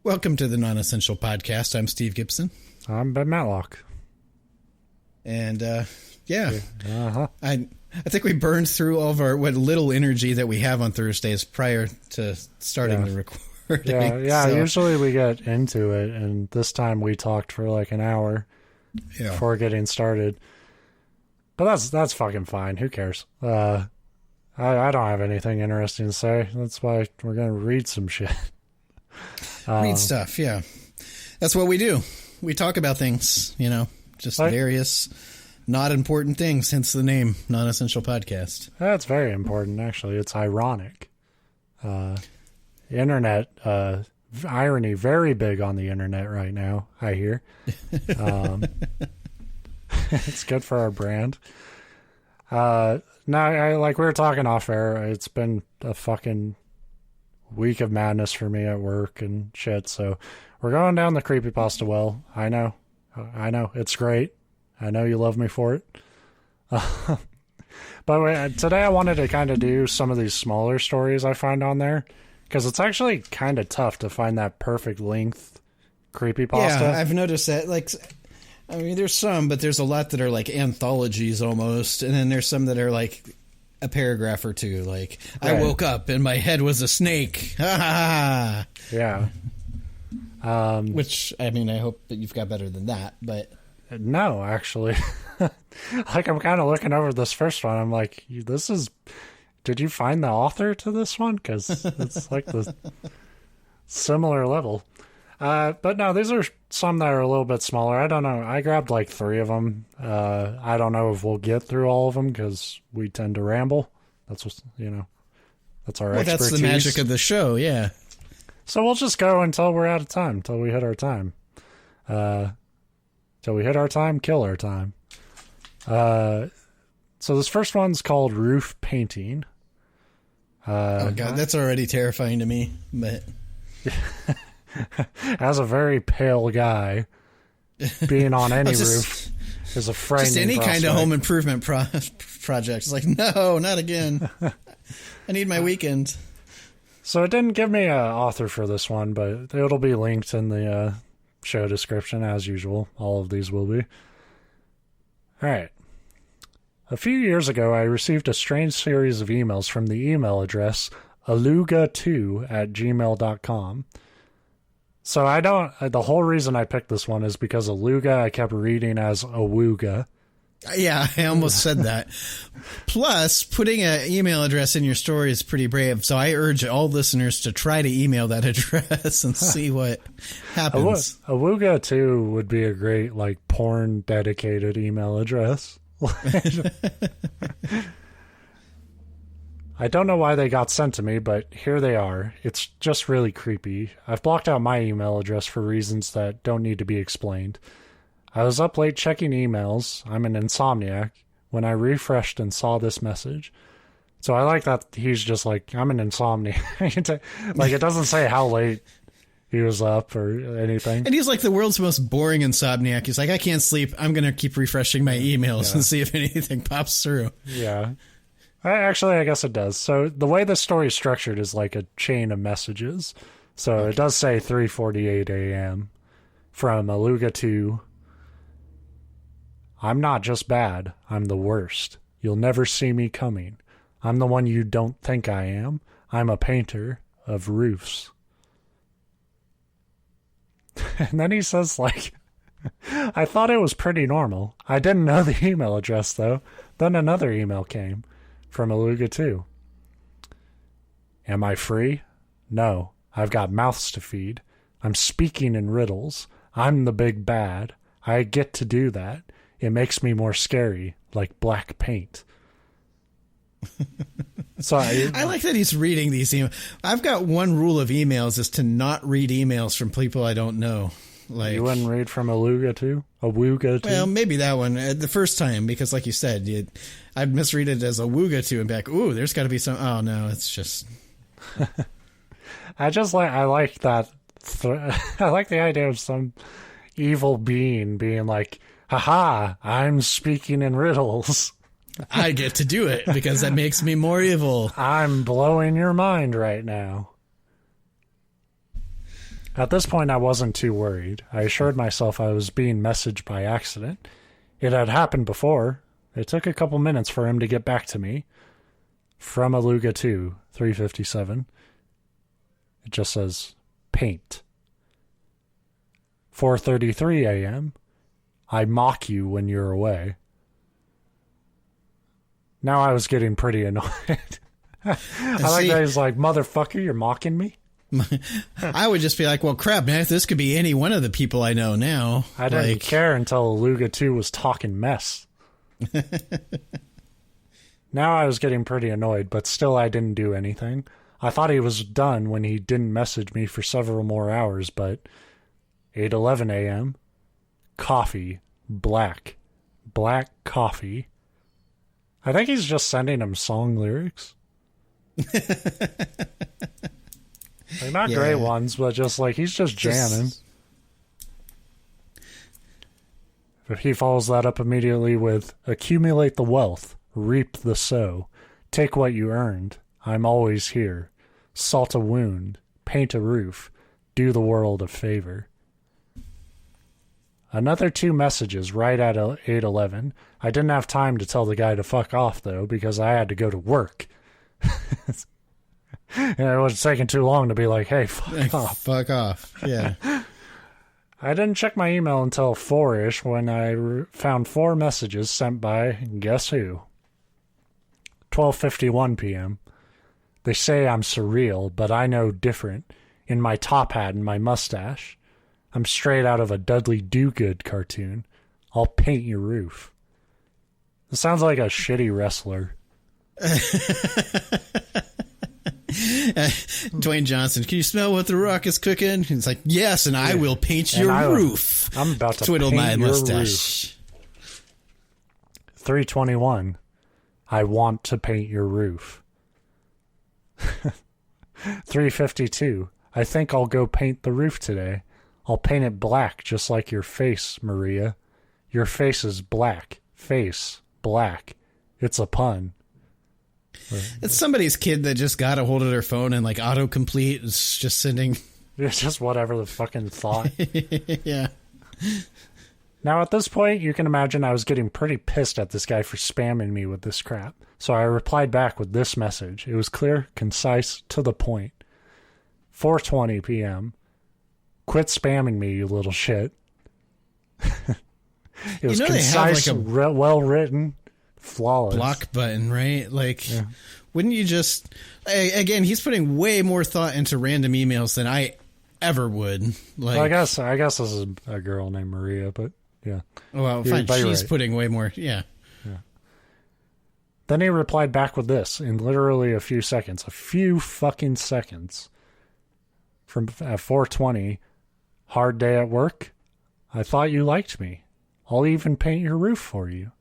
Welcome to the Non-Essential Podcast. I'm Steve Gibson. I'm Ben Matlock. And, I think we burned through all of our, what little energy that we have on Thursdays prior to starting the recording. Usually we get into it, and this time we talked for like an hour before getting started. But that's fucking fine. Who cares? I don't have anything interesting to say. That's why we're going to read some shit. Read stuff, yeah. That's what we do. We talk about things, just various not important things, hence the name, Non-Essential Podcast. That's very important, actually. It's ironic. Internet, irony, very big on the internet right now, I hear. It's good for our brand. Now, like we were talking off air, it's been a fucking week of madness for me at work and shit, so we're going down the creepypasta well. I know, it's great. I know you love me for it. But today I wanted to kind of do some of these smaller stories I find on there, because it's actually kind of tough to find that perfect length creepypasta. Yeah, I've noticed that. There's some, but there's a lot that are like anthologies almost, and then there's some that are like a paragraph or two, like, right. I woke up and my head was a snake. Ha ha ha. Yeah. Which, I hope that you've got better than that, but... No, actually. Like, I'm kind of looking over this first one. I'm like, did you find the author to this one? Because it's like the similar level. But no, these are some that are a little bit smaller. I don't know. I grabbed like 3 of them. I don't know if we'll get through all of them because we tend to ramble. That's what, that's our expertise. That's the magic of the show, yeah. So we'll just go until we're out of time, until we hit our time. Till we hit our time, kill our time. So this first one's called Roof Painting. Oh God, that's already terrifying to me, but... As a very pale guy, being on any roof is a frightening Just any prospect. kind of home improvement project. It's like, no, not again. I need my weekend. So it didn't give me an author for this one, but it'll be linked in the show description as usual. All of these will be. All right. A few years ago, I received a strange series of emails from the email address aluga2@gmail.com. So the whole reason I picked this one is because Aluga I kept reading as Awooga. Yeah, I almost said that. Plus, putting an email address in your story is pretty brave, so I urge all listeners to try to email that address and see what happens. Awooga2 would be a great, like, porn-dedicated email address. I don't know why they got sent to me, but here they are. It's just really creepy. I've blocked out my email address for reasons that don't need to be explained. I was up late checking emails. I'm an insomniac. When I refreshed and saw this message. So I like that he's just like, I'm an insomniac. Like, it doesn't say how late he was up or anything. And he's like the world's most boring insomniac. He's like, I can't sleep. I'm going to keep refreshing my emails and see if anything pops through. Yeah. Actually, I guess it does. So the way the story is structured is like a chain of messages. So It does say 3:48 a.m. from Aluga2. I'm not just bad. I'm the worst. You'll never see me coming. I'm the one you don't think I am. I'm a painter of roofs. And then he says, like, I thought it was pretty normal. I didn't know the email address, though. Then another email came. From Aluga2. Am I free? No. I've got mouths to feed. I'm speaking in riddles. I'm the big bad. I get to do that. It makes me more scary, like black paint. So I like that he's reading these emails. I've got one rule of emails is to not read emails from people I don't know. Like, you wouldn't read from Aluga2? Awooga2? Well, maybe that one the first time, because like you said, I'd misread it as Awooga2 and be like, ooh, there's got to be some. Oh no, it's just. I like that. I like the idea of some evil being being like, haha, I'm speaking in riddles. I get to do it because that makes me more evil. I'm blowing your mind right now. At this point, I wasn't too worried. I assured myself I was being messaged by accident. It had happened before. It took a couple minutes for him to get back to me. From Aluga 2, 357. It just says, paint. 4:33 a.m. I mock you when you're away. Now I was getting pretty annoyed. I like that he's like, motherfucker, you're mocking me? I would just be like, well, crap, man, this could be any one of the people I know now. I didn't care until Aluga 2 was talking mess. Now I was getting pretty annoyed, but still I didn't do anything. I thought he was done when he didn't message me for several more hours, but 8:11 a.m. Coffee. Black. Black coffee. I think he's just sending him song lyrics. Like, not great ones, but just like he's just jamming. But he follows that up immediately with, accumulate the wealth, reap the sow, take what you earned, I'm always here, salt a wound, paint a roof, do the world a favor. Another 2 messages right at 8:11. I didn't have time to tell the guy to fuck off, though, because I had to go to work. And it was taking too long to be like, hey, fuck off. Fuck off, yeah. I didn't check my email until 4-ish when I found 4 messages sent by, guess who? 12:51 p.m. They say I'm surreal, but I know different. In my top hat and my mustache. I'm straight out of a Dudley Do-Good cartoon. I'll paint your roof. This sounds like a shitty wrestler. Dwayne Johnson, can you smell what the Rock is cooking? He's like, yes, and I will paint your roof. I'm about to twiddle paint my your mustache. Roof. 3:21. I want to paint your roof. 3:52. I think I'll go paint the roof today. I'll paint it black just like your face, Maria. Your face is black. Face, black. It's a pun. It's somebody's kid that just got a hold of their phone and like autocomplete is just sending. It's just whatever the fucking thought. Yeah. Now at this point, you can imagine I was getting pretty pissed at this guy for spamming me with this crap. So I replied back with this message. It was clear, concise, to the point. 4:20 p.m. Quit spamming me, you little shit. It was concise, like well written, flawless. Block button, right? Like, wouldn't you just... Again, he's putting way more thought into random emails than I ever would. Like, well, I guess this is a girl named Maria, but yeah. Well, fine. She's putting way more, yeah. Then he replied back with this in literally a few seconds. A few fucking seconds. From at 4:20... Hard day at work? I thought you liked me. I'll even paint your roof for you.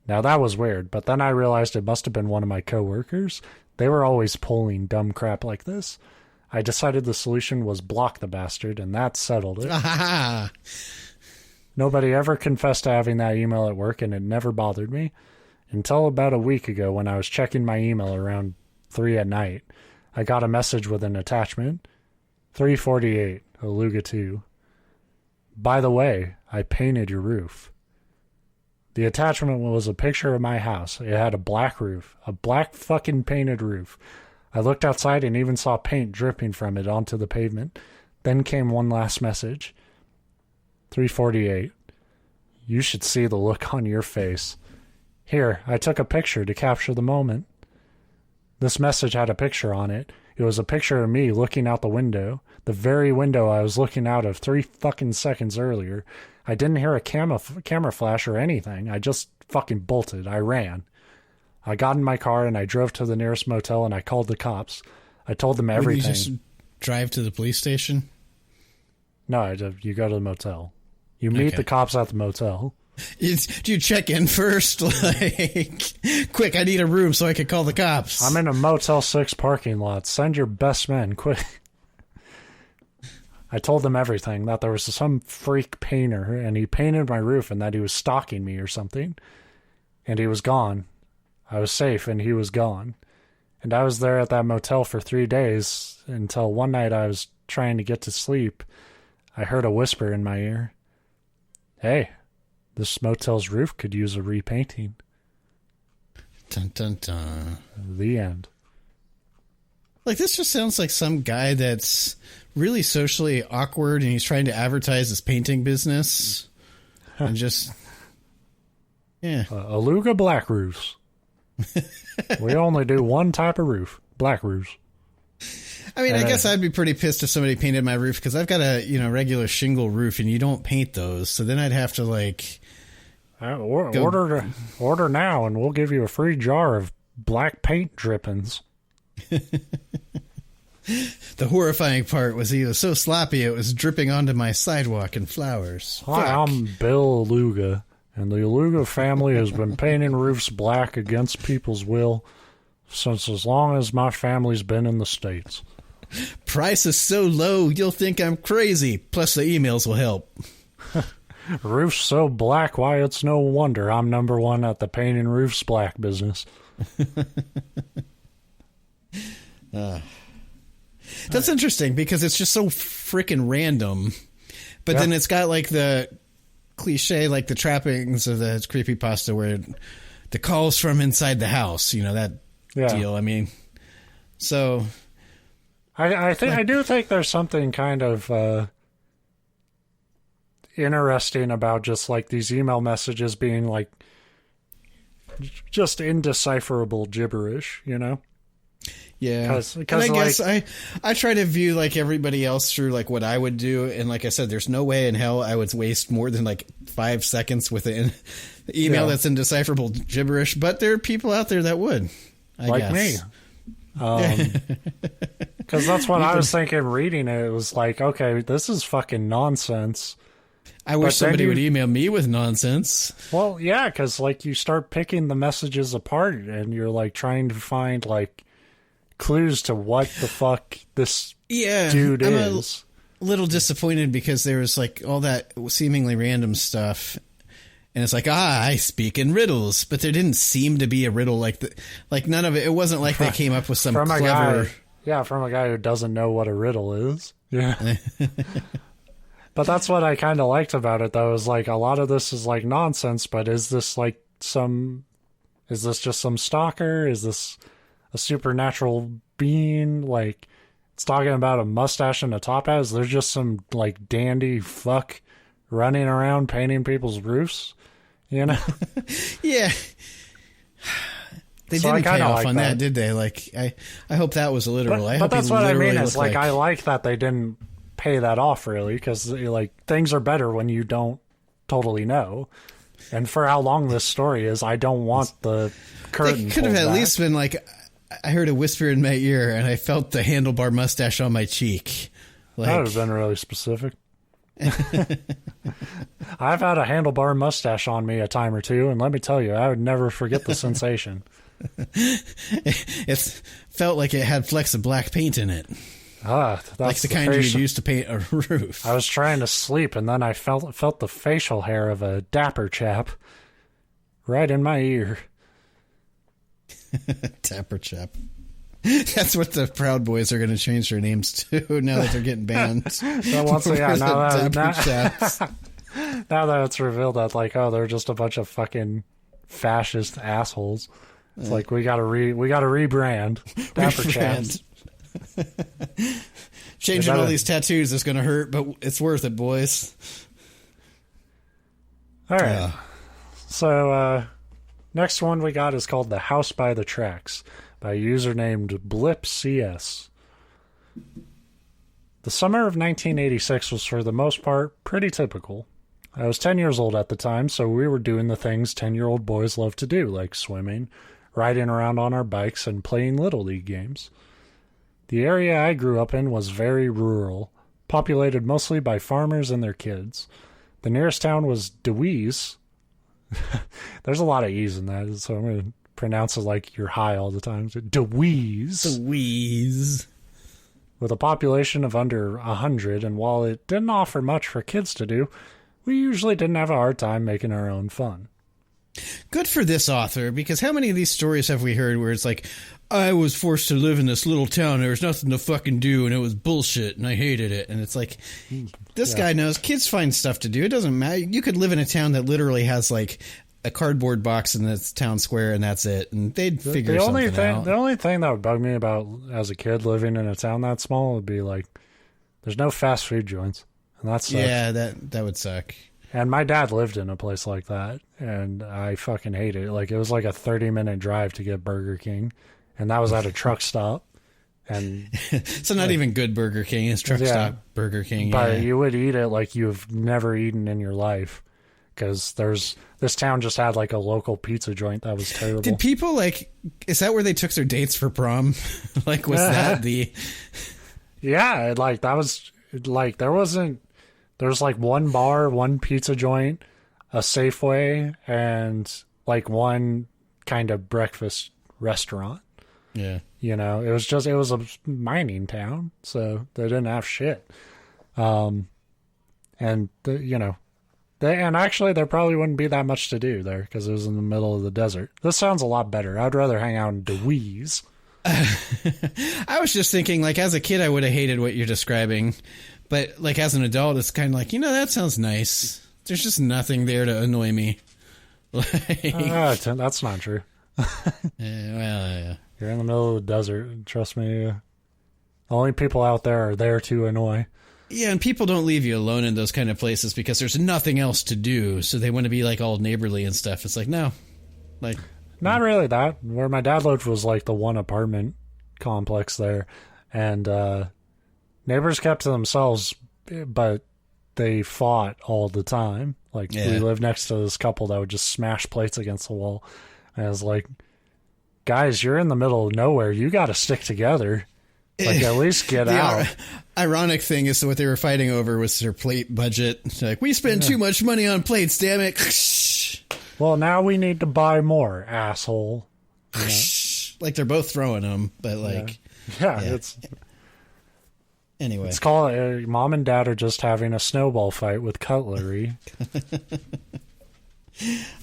Now that was weird, but then I realized it must have been one of my coworkers. They were always pulling dumb crap like this. I decided the solution was block the bastard, and that settled it. Nobody ever confessed to having that email at work, and it never bothered me. Until about a week ago when I was checking my email around 3 at night. I got a message with an attachment. 3:48. Aluga 2. By the way, I painted your roof. The attachment was a picture of my house. It had a black roof. A black fucking painted roof. I looked outside and even saw paint dripping from it onto the pavement. Then came one last message. 3:48. You should see the look on your face. Here, I took a picture to capture the moment. This message had a picture on it. It was a picture of me looking out the window. The very window I was looking out of 3 fucking seconds earlier. I didn't hear a camera flash or anything. I just fucking bolted. I ran. I got in my car and I drove to the nearest motel and I called the cops. I told them everything. Wouldn't you just drive to the police station? No, you go to the motel. You meet the cops at the motel. Do you check in first? Like, quick, I need a room so I can call the cops. I'm in a Motel 6 parking lot. Send your best men, quick. I told them everything, that there was some freak painter, and he painted my roof, and that he was stalking me or something. And he was gone. I was safe, and he was gone. And I was there at that motel for 3 days, until one night I was trying to get to sleep, I heard a whisper in my ear. Hey, this motel's roof could use a repainting. Dun, dun, dun. The end. Like, this just sounds like some guy that's really socially awkward and he's trying to advertise his painting business. And just, yeah. Aluga black roofs. We only do one type of roof, black roofs. I mean, I guess I'd be pretty pissed if somebody painted my roof because I've got a, regular shingle roof and you don't paint those. So then I'd have to, like... Order now and we'll give you a free jar of black paint drippings. The horrifying part was he was so sloppy it was dripping onto my sidewalk in flowers. Hi, I'm Bill Aluga, and the Aluga family has been painting roofs black against people's will since as long as my family's been in the States. Price is so low you'll think I'm crazy, plus the emails will help. Roof's so black, why it's no wonder I'm number one at the painting roofs black business. That's interesting because it's just so freaking random. But then it's got like the cliche, like the trappings of the creepypasta where the calls from inside the house, that deal. I mean, so I think I do think there's something kind of interesting about just like these email messages being like just indecipherable gibberish, Yeah, because I guess I try to view like everybody else through like what I would do, and like I said, there's no way in hell I would waste more than like 5 seconds with an email that's indecipherable gibberish. But there are people out there that would, I guess. Me. Because that's what I was thinking reading it. It was like, okay, this is fucking nonsense. I wish somebody would email me with nonsense. Well, yeah, because like you start picking the messages apart, and you're like trying to find like clues to what the fuck this dude is. A little disappointed because there was like all that seemingly random stuff, and it's like, I speak in riddles, but there didn't seem to be a riddle like none of it. It wasn't like they came up with some clever. From a guy who doesn't know what a riddle is. Yeah. But that's what I kind of liked about it, though, is like a lot of this is like nonsense, but is this just some stalker? Is this a supernatural being? Like, it's talking about a mustache and a top hat. Is there just some like dandy fuck running around painting people's roofs? Yeah. They didn't pay off on that, did they? Like, I hope that was literal. But that's what I mean. Is like I like that they didn't pay that off really, because like things are better when you don't totally know. And for how long this story is, I don't want the curtain. It could have at least been like, I heard a whisper in my ear and I felt the handlebar mustache on my cheek. Like, that would have been really specific. I've had a handlebar mustache on me a time or two, and let me tell you, I would never forget the sensation. It felt like it had flecks of black paint in it. That's like the kind you'd use to paint a roof. I was trying to sleep, and then I felt the facial hair of a dapper chap right in my ear. Dapper chap. That's what the Proud Boys are going to change their names to now that they're getting banned. So once again, now that it's revealed that like, oh, they're just a bunch of fucking fascist assholes. It's like we gotta rebrand. Dapper chaps. Changing all these tattoos is going to hurt, but it's worth it, boys. All right. So next one we got is called The House by the Tracks by a user named BlipCS. The summer of 1986 was for the most part pretty typical. I was 10 years old at the time, so we were doing the things 10-year-old boys love to do, like swimming, riding around on our bikes, and playing Little League games. The area I grew up in was very rural, populated mostly by farmers and their kids. The nearest town was DeWeese. There's a lot of E's in that, so I'm going to pronounce it like you're high all the time. DeWeese. DeWeese. With a population of under 100, and while it didn't offer much for kids to do, we usually didn't have a hard time making our own fun. Good for this author, because how many of these stories have we heard where it's like, I was forced to live in this little town, there was nothing to fucking do, and it was bullshit, and I hated it. And it's like, this guy knows kids find stuff to do. It doesn't matter. You could live in a town that literally has like a cardboard box in the town square, and that's it. And they'd figure something out. The only thing that would bug me about as a kid living in a town that small would be like, there's no fast food joints, and that sucks. Yeah, that would suck. And my dad lived in a place like that, and I fucking hate it. Like, it was like a 30-minute drive to get Burger King, and that was at a truck stop. And so not even good Burger King, it's truck stop Burger King. But you would eat it like you've never eaten in your life, because this town just had like a local pizza joint that was terrible. Did people is that where they took their dates for prom? Like, was that the... Yeah, like that was like there's like one bar, one pizza joint, a Safeway, and like one kind of breakfast restaurant. Yeah. You know, it was a mining town, so they didn't have shit. And actually there probably wouldn't be that much to do there because it was in the middle of the desert. This sounds a lot better. I'd rather hang out in DeWeese. I was just thinking, like, as a kid, I would have hated what you're describing, but like as an adult, it's kind of like, that sounds nice. There's just nothing there to annoy me. That's not true. Yeah. You're in the middle of the desert. Trust me. The only people out there are there to annoy. Yeah, and people don't leave you alone in those kind of places because there's nothing else to do, so they want to be like all neighborly and stuff. It's like, no, like. Not really that. Where my dad lived was like the one apartment complex there. And neighbors kept to themselves, but they fought all the time. Like, we lived next to this couple that would just smash plates against the wall. And I was like, guys, you're in the middle of nowhere. You got to stick together. Like, at least get out. Ironic thing is what they were fighting over was their plate budget. It's like, we spend too much money on plates, damn it. Well, now we need to buy more, asshole. You know? Like, they're both throwing them, but like... Yeah, it's... Anyway. It's called... Mom and Dad are just having a snowball fight with cutlery.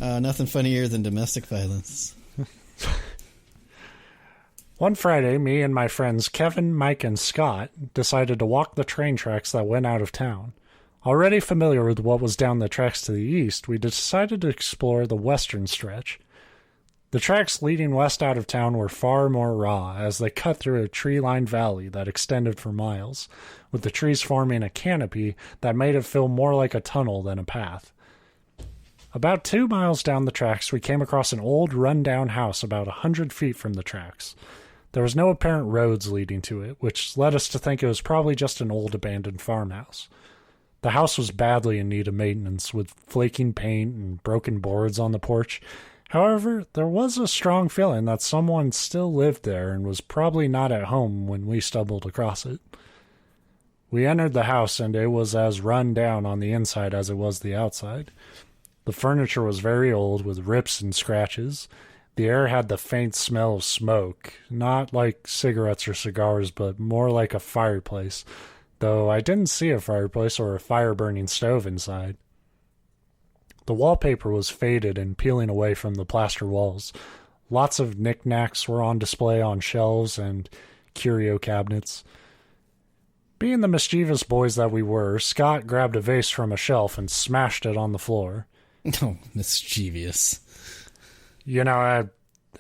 Nothing funnier than domestic violence. One Friday, me and my friends Kevin, Mike, and Scott decided to walk the train tracks that went out of town. Already familiar with what was down the tracks to the east, we decided to explore the western stretch. The tracks leading west out of town were far more raw, as they cut through a tree-lined valley that extended for miles, with the trees forming a canopy that made it feel more like a tunnel than a path. About 2 miles down the tracks, we came across an old, run-down house about 100 feet from the tracks. There was no apparent roads leading to it, which led us to think it was probably just an old abandoned farmhouse. The house was badly in need of maintenance, with flaking paint and broken boards on the porch. However, there was a strong feeling that someone still lived there and was probably not at home when we stumbled across it. We entered the house, and it was as run down on the inside as it was the outside. The furniture was very old, with rips and scratches. The air had the faint smell of smoke, not like cigarettes or cigars, but more like a fireplace, though I didn't see a fireplace or a fire-burning stove inside. The wallpaper was faded and peeling away from the plaster walls. Lots of knickknacks were on display on shelves and curio cabinets. Being the mischievous boys that we were, Scott grabbed a vase from a shelf and smashed it on the floor. Oh, mischievous. You know, I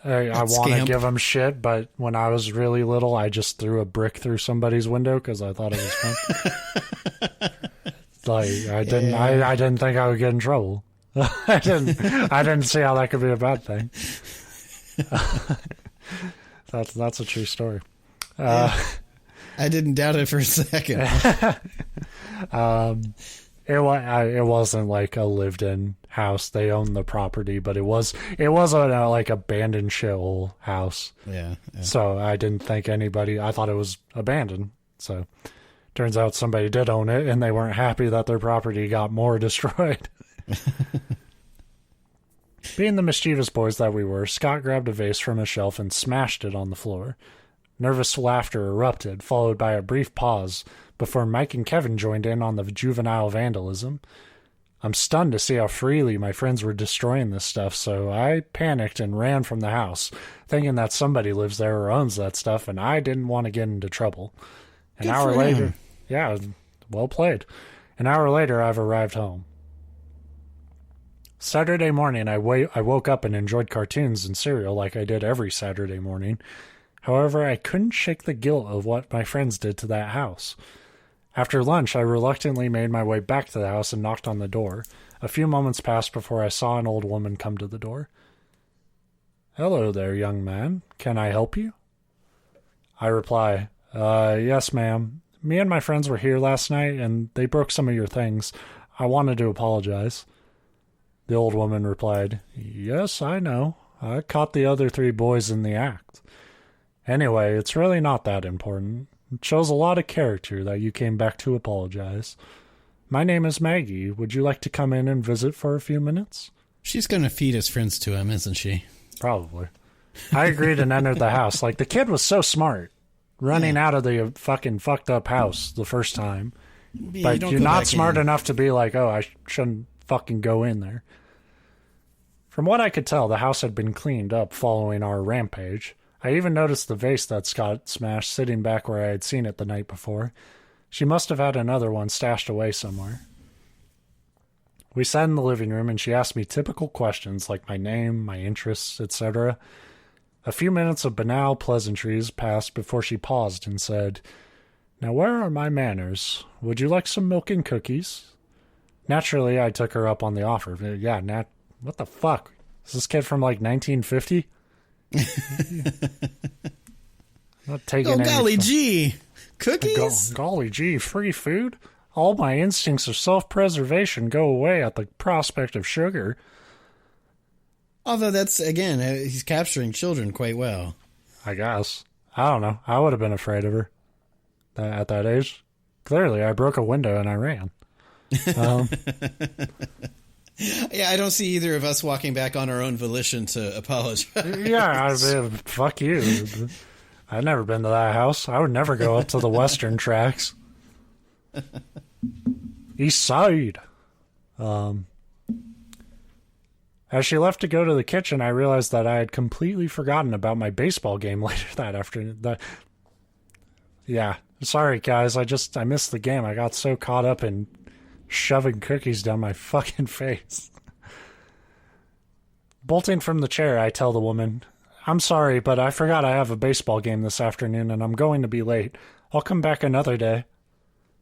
want to give him shit, but when I was really little, I just threw a brick through somebody's window because I thought it was fun. I didn't think I would get in trouble. I didn't see how that could be a bad thing. That's a true story. I didn't doubt it for a second. It wasn't like a lived-in house. They owned the property, but it was a like abandoned shithole house. Yeah. So I didn't think I thought it was abandoned. So turns out somebody did own it, and they weren't happy that their property got more destroyed. Being the mischievous boys that we were, Scott grabbed a vase from a shelf and smashed it on the floor. Nervous laughter erupted, followed by a brief pause before Mike and Kevin joined in on the juvenile vandalism. I'm stunned to see how freely my friends were destroying this stuff, so I panicked and ran from the house, thinking that somebody lives there or owns that stuff, and I didn't want to get into trouble. An hour later, yeah, well played. An hour later, I've arrived home. Saturday morning, I woke up and enjoyed cartoons and cereal like I did every Saturday morning. However, I couldn't shake the guilt of what my friends did to that house. After lunch, I reluctantly made my way back to the house and knocked on the door. A few moments passed before I saw an old woman come to the door. "Hello there, young man. Can I help you?" I reply, "Yes, ma'am. Me and my friends were here last night, and they broke some of your things. I wanted to apologize." The old woman replied, "Yes, I know. I caught the other 3 boys in the act. Anyway, it's really not that important. It shows a lot of character that you came back to apologize. My name is Maggie. Would you like to come in and visit for a few minutes?" She's going to feed his friends to him, isn't she? Probably. I agreed and entered the house. Like, the kid was so smart, running out of the fucking fucked up house the first time. But you're not smart enough to be like, oh, I shouldn't fucking go in there. From what I could tell, the house had been cleaned up following our rampage. I even noticed the vase that Scott smashed sitting back where I had seen it the night before. She must have had another one stashed away somewhere. We sat in the living room and she asked me typical questions like my name, my interests, etc. A few minutes of banal pleasantries passed before she paused and said, "Now where are my manners? Would you like some milk and cookies?" Naturally, I took her up on the offer. Yeah, what the fuck? Is this kid from like 1950? Not taking any. Golly gee, cookies? Golly gee, free food? All my instincts of self-preservation go away at the prospect of sugar. Although that's, again, he's capturing children quite well. I guess. I don't know. I would have been afraid of her at that age. Clearly, I broke a window and I ran. Yeah, I don't see either of us walking back on our own volition to apologize. Yeah, fuck you. I've never been to that house. I would never go up to the Western Tracks. East Side. As she left to go to the kitchen, I realized that I had completely forgotten about my baseball game later that afternoon. Yeah, sorry guys, I missed the game. I got so caught up in shoving cookies down my fucking face. Bolting from the chair, I tell the woman, "I'm sorry, but I forgot I have a baseball game this afternoon and I'm going to be late. I'll come back another day."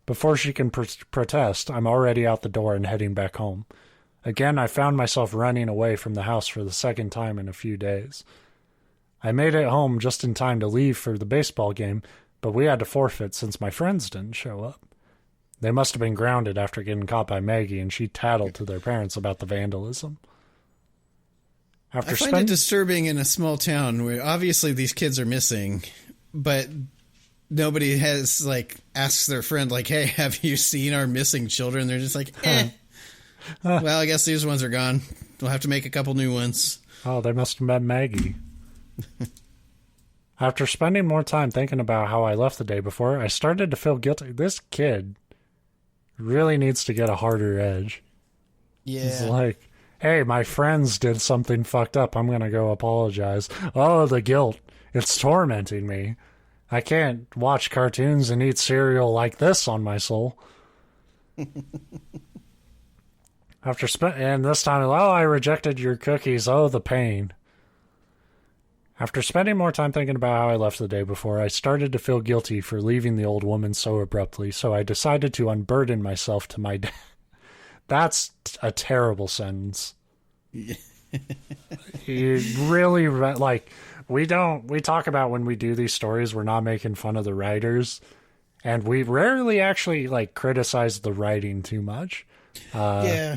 Before she can protest, I'm already out the door and heading back home. Again, I found myself running away from the house for the second time in a few days. I made it home just in time to leave for the baseball game, but we had to forfeit since my friends didn't show up. They must have been grounded after getting caught by Maggie, and she tattled to their parents about the vandalism. I find it disturbing in a small town where obviously these kids are missing, but nobody has, like, asks their friend, like, "Hey, have you seen our missing children?" They're just like, well, I guess these ones are gone. We'll have to make a couple new ones. Oh, they must have met Maggie. After spending more time thinking about how I left the day before, I started to feel guilty. This kid really needs to get a harder edge. Yeah. It's like, hey, my friends did something fucked up. I'm going to go apologize. Oh, the guilt. It's tormenting me. I can't watch cartoons and eat cereal like this on my soul. And this time, I rejected your cookies. Oh, the pain. After spending more time thinking about how I left the day before, I started to feel guilty for leaving the old woman so abruptly, so I decided to unburden myself to my dad. That's a terrible sentence. You really, like, we talk about when we do these stories, we're not making fun of the writers, and we rarely actually, like, criticize the writing too much. Yeah.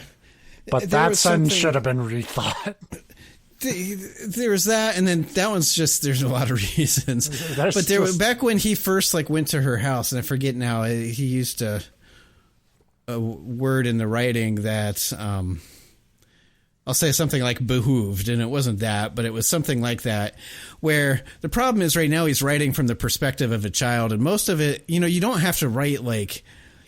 But that sentence should have been rethought. There was that, and then that one's just, there's a lot of reasons. But back when he first, like, went to her house, and I forget now, he used a word in the writing that, I'll say something like behooved, and it wasn't that, but it was something like that, where the problem is right now he's writing from the perspective of a child, and most of it, you don't have to write, like,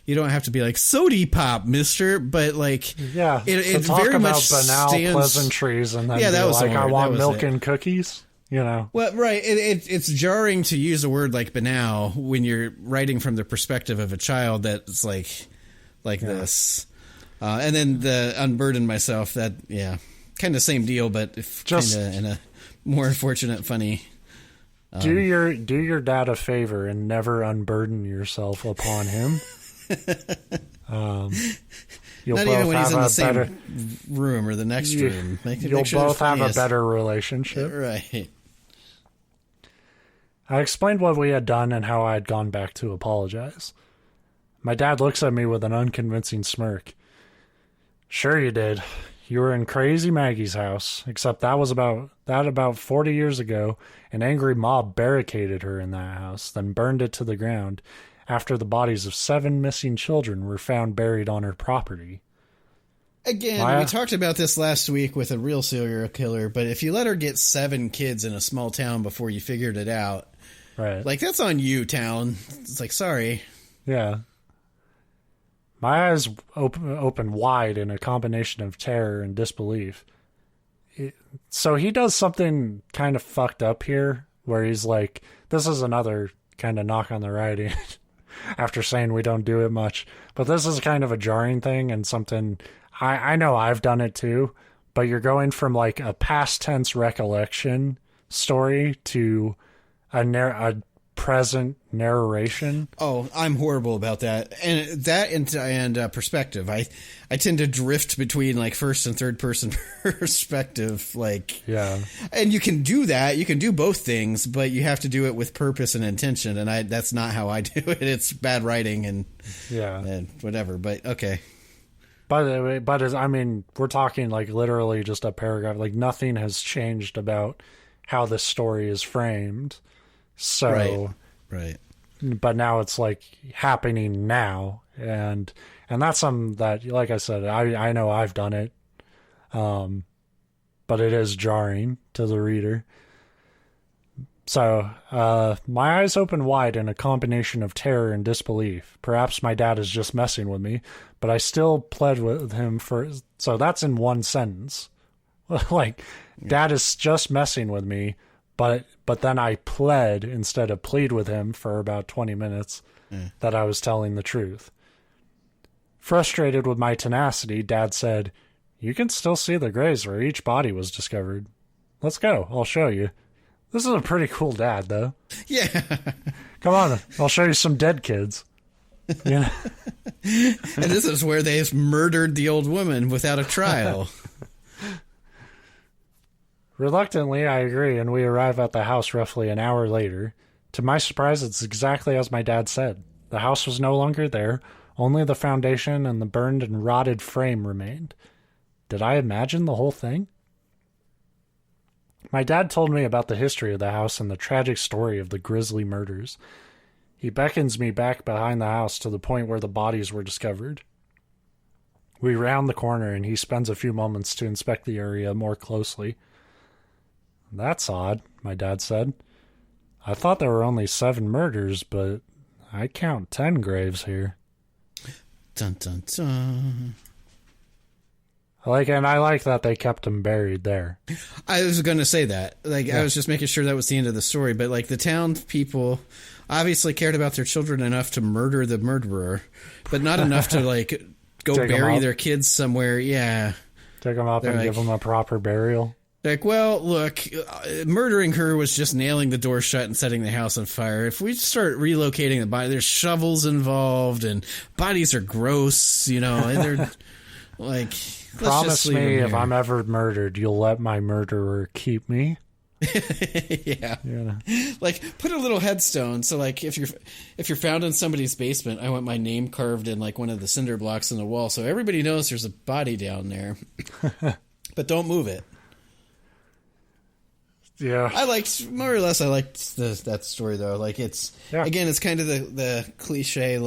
you don't have to be like sody pop, mister, but like it talk very about much banal stands, pleasantries and then that was like I want milk it. and cookies, Well, right, it's jarring to use a word like banal when you're writing from the perspective of a child that's like this, and then the unburden myself, that kind of same deal, but kind of in a more unfortunate, funny. Do your dad a favor and never unburden yourself upon him. You'll Not both even when he's have in the a same better, room or the next room. You'll both have a better relationship. Right. I explained what we had done and how I had gone back to apologize. My dad looks at me with an unconvincing smirk. Sure you did. You were in Crazy Maggie's house, except that was about 40 years ago. An angry mob barricaded her in that house, then burned it to the ground after the bodies of 7 missing children were found buried on her property. Again, we talked about this last week with a real serial killer, but if you let her get 7 kids in a small town before you figured it out, right? Like, that's on you, town. It's like, sorry. Yeah. My eyes open wide in a combination of terror and disbelief. So he does something kind of fucked up here, where he's like, this is another kind of knock on the writing, after saying we don't do it much. But this is kind of a jarring thing and something, I know I've done it too, but you're going from like a past tense recollection story to a present narration. Oh, I'm horrible about that. And perspective. I tend to drift between like first and third person perspective. Like, yeah. And you can do that. You can do both things, but you have to do it with purpose and intention. And that's not how I do it. It's bad writing and whatever. But okay. I mean, we're talking like literally just a paragraph. Like nothing has changed about how this story is framed. So, right. But now it's like happening now, and that's something that, like I said, I know I've done it, but it is jarring to the reader. So, my eyes open wide in a combination of terror and disbelief. Perhaps my dad is just messing with me, but I still pled with him for. So that's in one sentence. Like, Dad is just messing with me. But then I pled instead of plead with him for about 20 minutes that I was telling the truth. Frustrated with my tenacity, Dad said, "You can still see the graves where each body was discovered. Let's go. I'll show you." This is a pretty cool dad, though. Yeah. Come on. I'll show you some dead kids. Yeah. And this is where they murdered the old woman without a trial. Reluctantly, I agree, and we arrive at the house roughly an hour later. To my surprise, it's exactly as my dad said. The house was no longer there. Only the foundation and the burned and rotted frame remained. Did I imagine the whole thing? My dad told me about the history of the house and the tragic story of the grisly murders. He beckons me back behind the house to the point where the bodies were discovered. We round the corner, and he spends a few moments to inspect the area more closely. "That's odd," my dad said. "I thought there were only 7 murders, but I count 10 graves here." Dun, dun, dun. I like that they kept him buried there. I was going to say that. I was just making sure that was the end of the story. But the town people obviously cared about their children enough to murder the murderer, but not enough to go bury their kids somewhere. Yeah, take them up and give them a proper burial. Well, look, murdering her was just nailing the door shut and setting the house on fire. If we start relocating the body, there's shovels involved, and bodies are gross, and they're Promise me if I'm ever murdered, you'll let my murderer keep me. Yeah. Put a little headstone. So if you're found in somebody's basement, I want my name carved in one of the cinder blocks in the wall, so everybody knows there's a body down there. But don't move it. Yeah, I liked that story though. Again, it's kind of the cliche.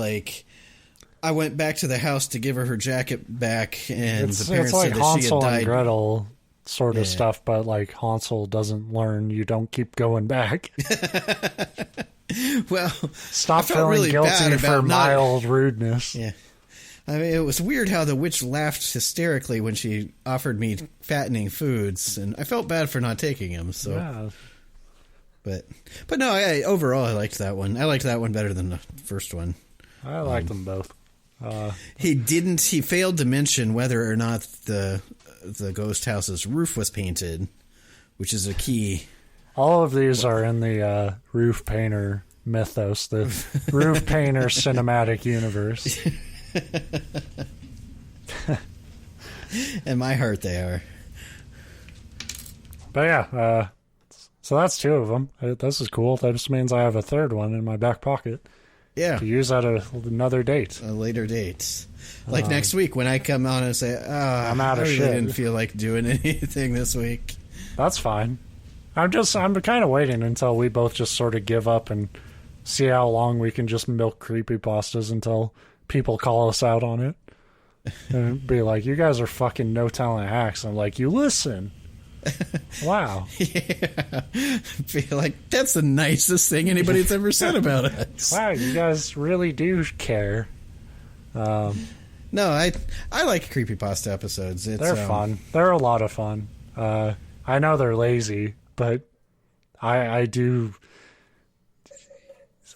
I went back to the house to give her jacket back, and the parents said that Hansel she had died. And Gretel sort of stuff, but like Hansel doesn't learn. You don't keep going back. Well, stop feeling really guilty for mild rudeness. Yeah. I mean, it was weird how the witch laughed hysterically when she offered me fattening foods, and I felt bad for not taking them. So, yeah. But no, overall I liked that one. I liked that one better than the first one. I liked them both. He failed to mention whether or not the ghost house's roof was painted, which is a key. All of these are in the roof painter mythos, the roof painter cinematic universe. In my heart, they are. But yeah, so that's two of them. This is cool. That just means I have a third one in my back pocket. Yeah. To use at another date. A later date. Like next week when I come on and say, I'm out of shit. I didn't feel like doing anything this week. That's fine. I'm kind of waiting until we both just sort of give up and see how long we can just milk creepypastas until people call us out on it. And be like, you guys are fucking no talent hacks. I'm like, you listen. Wow. Yeah. Feel like that's the nicest thing anybody's ever said about us. Wow, you guys really do care. No, I like creepypasta episodes. They're fun. They're a lot of fun. I know they're lazy, but I do.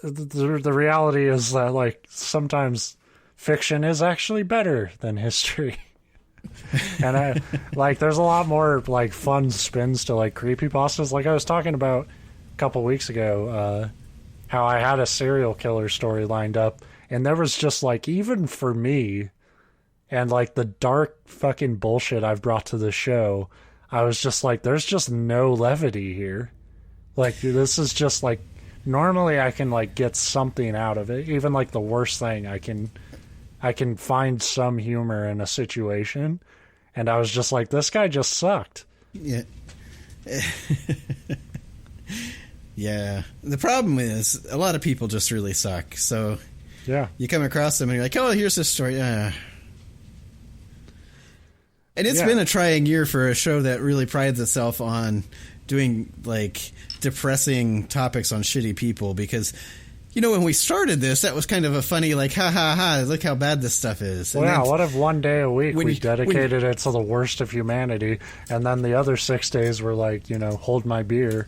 The reality is that like sometimes fiction is actually better than history. And I like there's a lot more like fun spins to like creepypastas. Like I was talking about a couple weeks ago, how I had a serial killer story lined up, and there was just like, even for me and like the dark fucking bullshit I've brought to the show, I was just like, there's just no levity here. Like this is just like, normally I can like get something out of it. Even like the worst thing, I can find some humor in a situation. And I was just like, this guy just sucked. Yeah. Yeah. The problem is a lot of people just really suck. So yeah, you come across them and you're like, oh, here's this story. And it's been a trying year for a show that really prides itself on doing like depressing topics on shitty people, because you know, when we started this, that was kind of a funny, like, ha ha ha, look how bad this stuff is. Well, yeah, what if one day a week we dedicated it to the worst of humanity, and then the other 6 days were like, you know, hold my beer,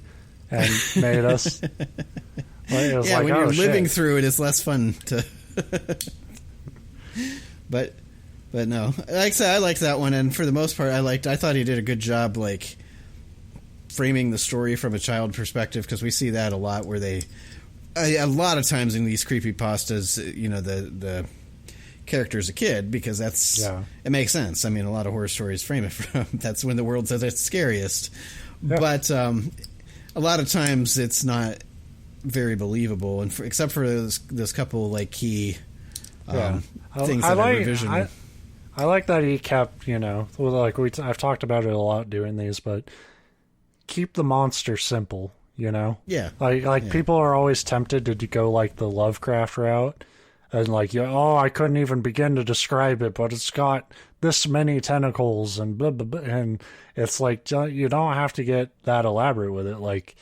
and made us. It was like, when you're living through it, it's less fun to. But no, like I said, I liked that one, and for the most part, I thought he did a good job, like, framing the story from a child perspective, because we see that a lot where they. A lot of times in these creepypastas, you know, the character's a kid, because it makes sense. I mean, a lot of horror stories frame it from that's when the world's at its scariest. Yeah. But a lot of times it's not very believable, and except for this couple like key things that are revision. I like that he kept, you know, like I've talked about it a lot doing these, but keep the monster simple. You know? Yeah. Like people are always tempted to go like the Lovecraft route. And like, I couldn't even begin to describe it, but it's got this many tentacles and blah, blah, blah. And it's like, you don't have to get that elaborate with it. Like,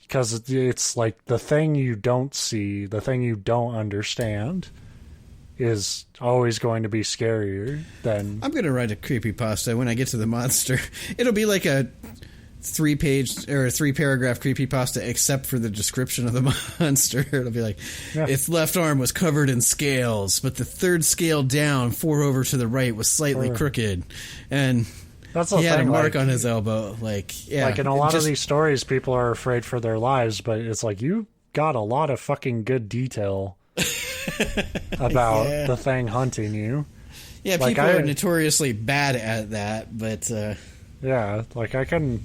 because it's like the thing you don't see, the thing you don't understand is always going to be scarier than... I'm going to write a creepypasta when I get to the monster. It'll be like a 3-page or 3-paragraph creepypasta, except for the description of the monster. It'll be like, its left arm was covered in scales, but the third scale down, 4 over to the right, was slightly crooked, and that's he had a mark on his elbow. Like in a lot of these stories, people are afraid for their lives, but it's like, you got a lot of fucking good detail about the thing hunting you. Yeah, like, people are notoriously bad at that, but like I couldn't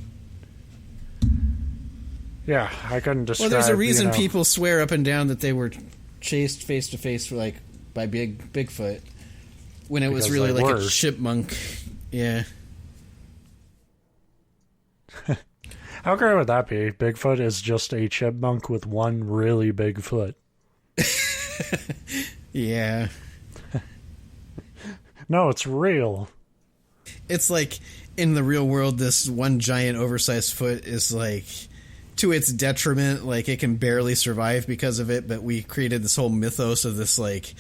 describe. Well, there's a reason people swear up and down that they were chased face to face like by Bigfoot, when it was really like a chipmunk. Yeah. How great would that be? Bigfoot is just a chipmunk with one really big foot. Yeah. No, it's real. it's like in the real world, this one giant oversized foot is like to its detriment. Like it can barely survive because of it. But we created this whole mythos of this like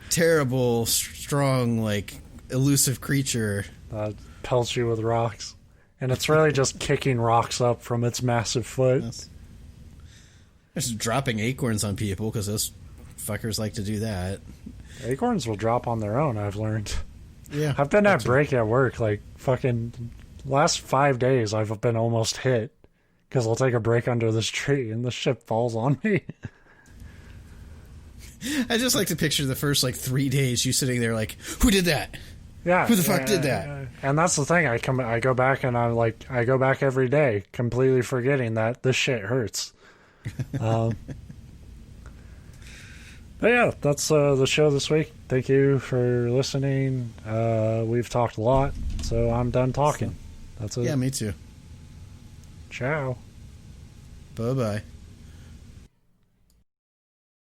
terrible, strong, like elusive creature that pelts you with rocks, and it's really just kicking rocks up from its massive foot. Yes. Just dropping acorns on people because those fuckers like to do that. Acorns will drop on their own, I've learned. Yeah, I've been at break at work, like, fucking last 5 days I've been almost hit. Because I'll take a break under this tree and the shit falls on me. I just like to picture the first, like, 3 days you sitting there like, who did that? Yeah. Who the fuck did that? And that's the thing, I go back and I go back every day, completely forgetting that this shit hurts. But yeah, that's the show this week. Thank you for listening. We've talked a lot, so I'm done talking. That's it. Yeah, me too. Ciao. Bye-bye.